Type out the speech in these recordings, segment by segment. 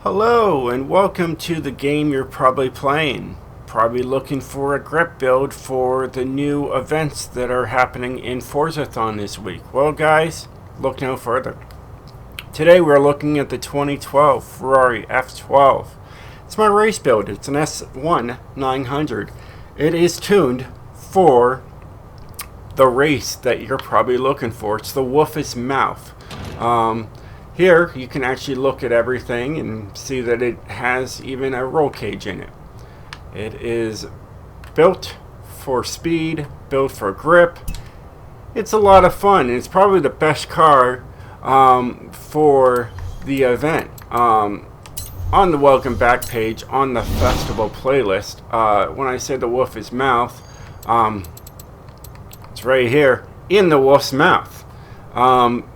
Hello and welcome to the game you're probably playing. Probably looking for a grip build for the new events that are happening in Forzathon this week. Well guys, look no further. Today we're looking at the 2012 Ferrari F12. It's my race build. It's an S1-900. It is tuned for the race that you're probably looking for. It's the Wolf's Mouth. Here you can actually look at everything and see that it has even a roll cage in it. It is built for speed, built for grip. It's a lot of fun. It's probably the best car for the event. On the welcome back page on the festival playlist, when I say the Wolf's Mouth, it's right here in the Wolf's Mouth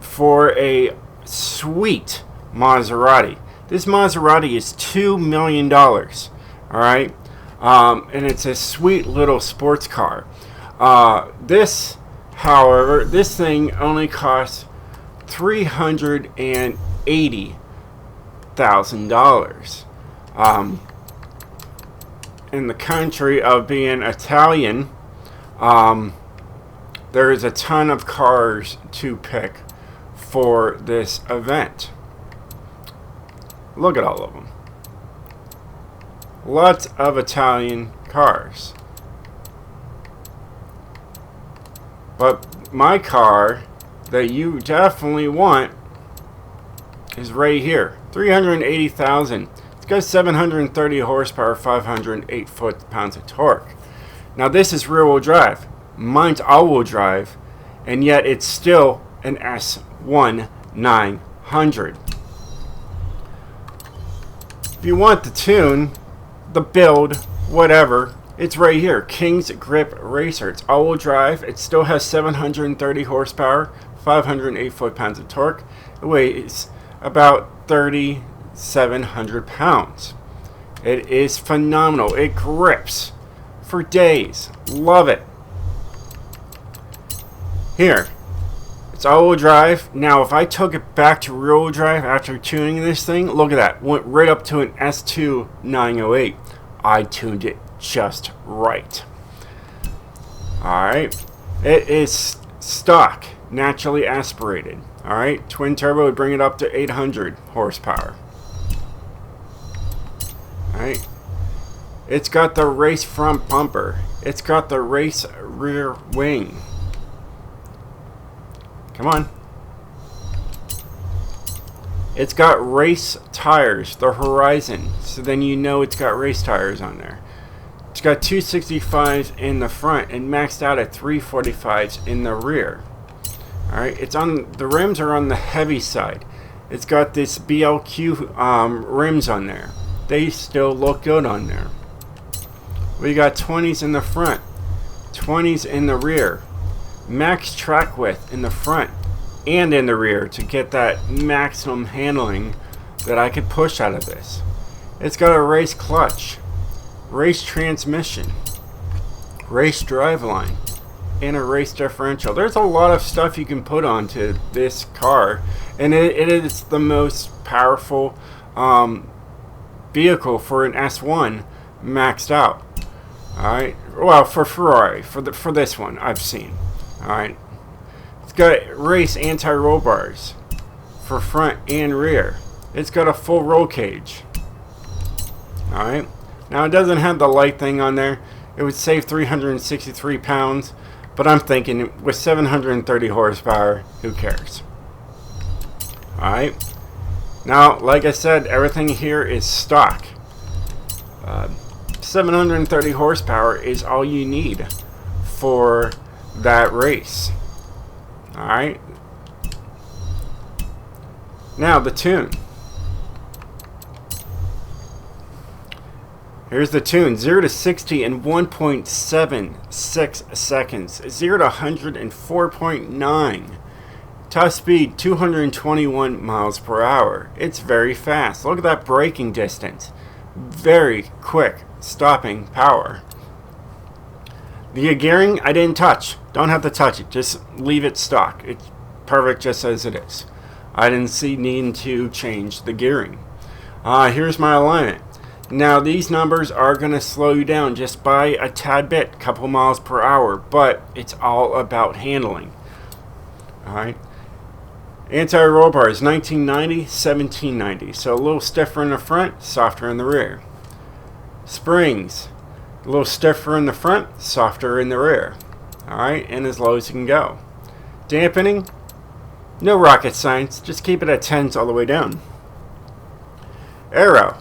for a sweet Maserati. This Maserati is $2 million. Alright? And it's a sweet little sports car. However, this thing only costs $380,000. In the country of being Italian, there is a ton of cars to pick for this event. Look at all of them. Lots of Italian cars. But my car that you definitely want is right here. 380,000. It's got 730 horsepower, 508 foot-pounds of torque. Now this is rear-wheel drive. Mine's all-wheel drive, and yet it's still an S1-900. If you want the tune, the build, whatever, it's right here. King's Grip Racer. It's all-wheel drive. It still has 730 horsepower, 508 foot-pounds of torque. It weighs about 3,700 pounds. It is phenomenal. It grips for days. Love it. Here. It's all-wheel drive. Now, if I took it back to rear-wheel drive after tuning this thing, look at that. Went right up to an S1-900. I tuned it just right. Alright. It is stock, naturally aspirated. Alright. Twin turbo would bring it up to 800 horsepower. Alright. It's got the race front bumper. It's got the race rear wing. Come on. It's got race tires, the Horizon, so then you know it's got race tires on there. It's got 265s in the front and maxed out at 345s in the rear. Alright, the rims are on the heavy side. It's got this BLQ rims on there. They still look good on there. We got 20s in the front, 20s in the rear. Max track width in the front and in the rear to get that maximum handling that I could push out of this. It's got a race clutch, race transmission, race driveline, and a race differential. There's a lot of stuff you can put onto this car, and it is the most powerful vehicle for an S1 maxed out. Alright, well, for Ferrari, for this one I've seen. Alright, it's got race anti-roll bars for front and rear. It's got a full roll cage. Alright, now it doesn't have the light thing on there. It would save 363 pounds, but I'm thinking with 730 horsepower, who cares? Alright, now like I said, everything here is stock. 730 horsepower is all you need for that race. Alright. Now the tune. Here's the tune. 0 to 60 in 1.76 seconds. 0 to 100 in 4.9. Top speed 221 miles per hour. It's very fast. Look at that braking distance. Very quick stopping power. The gearing I didn't touch. Don't have to touch it. Just leave it stock. It's perfect just as it is. I didn't see needing to change the gearing. Here's my alignment. Now these numbers are going to slow you down just by a tad bit, couple miles per hour, but it's all about handling. Alright. Anti-roll bar is 1990, 1790. So a little stiffer in the front, softer in the rear. Springs, a little stiffer in the front, softer in the rear. Alright, and as low as you can go. Dampening, no rocket science, just keep it at 10s all the way down. Aero.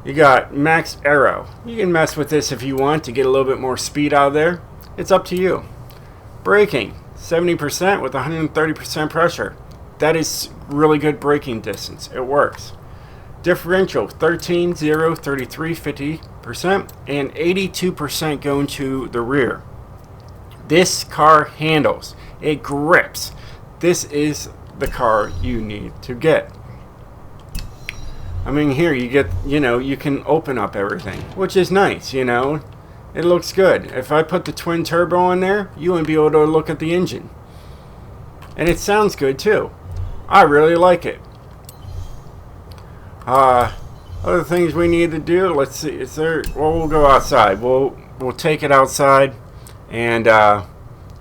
You got max aero. You can mess with this if you want to get a little bit more speed out of there. It's up to you. Braking, 70% with 130% pressure. That is really good braking distance. It works. Differential, 13, 0, 33, 50%, and 82% going to the rear. This car handles. It grips. This is the car you need to get. I mean, here you get, you can open up everything, which is nice, It looks good. If I put the twin turbo in there, you wouldn't be able to look at the engine. And it sounds good too. I really like it. Other things we need to do, let's see, we'll go outside. We'll take it outside and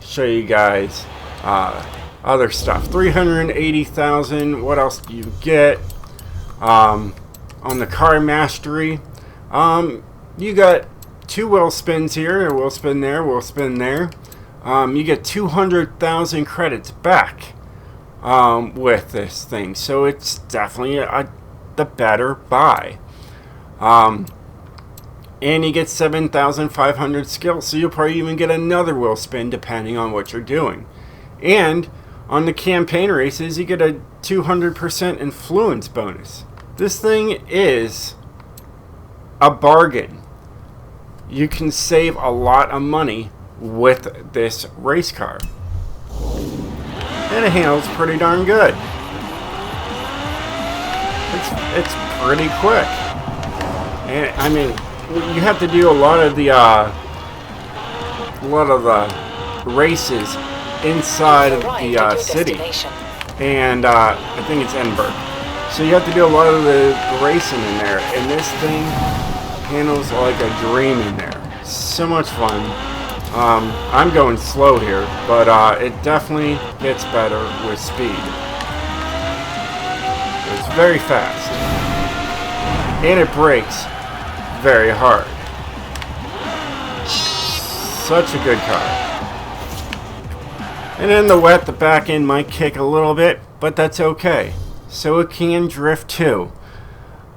show you guys other stuff. 380,000, what else do you get? On the car mastery, you got 2 wheel spins here, a wheel spin there, wheel spin there. You get 200,000 credits back with this thing, so it's definitely the better buy. And you get 7,500 skills, so you'll probably even get another wheel spin depending on what you're doing. And on the campaign races, you get a 200% influence bonus. This thing is a bargain. You can save a lot of money with this race car. And it handles pretty darn good. It's pretty quick. And I mean, you have to do a lot of the races inside of the city. And I think it's Edinburgh. So you have to do a lot of the racing in there, and this thing handles like a dream in there. So much fun. I'm going slow here, but it definitely gets better with speed. It's very fast, and it brakes very hard. Such a good car. And in the wet, the back end might kick a little bit, but that's okay. So it can drift too.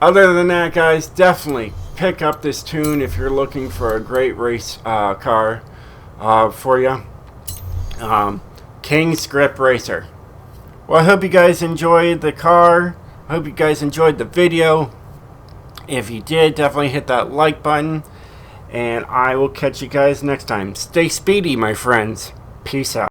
Other than that, guys, definitely pick up this tune if you're looking for a great race car for you. King's Grip Racer. Well, I hope you guys enjoyed the car. I hope you guys enjoyed the video. If you did, definitely hit that like button. And I will catch you guys next time. Stay speedy, my friends. Peace out.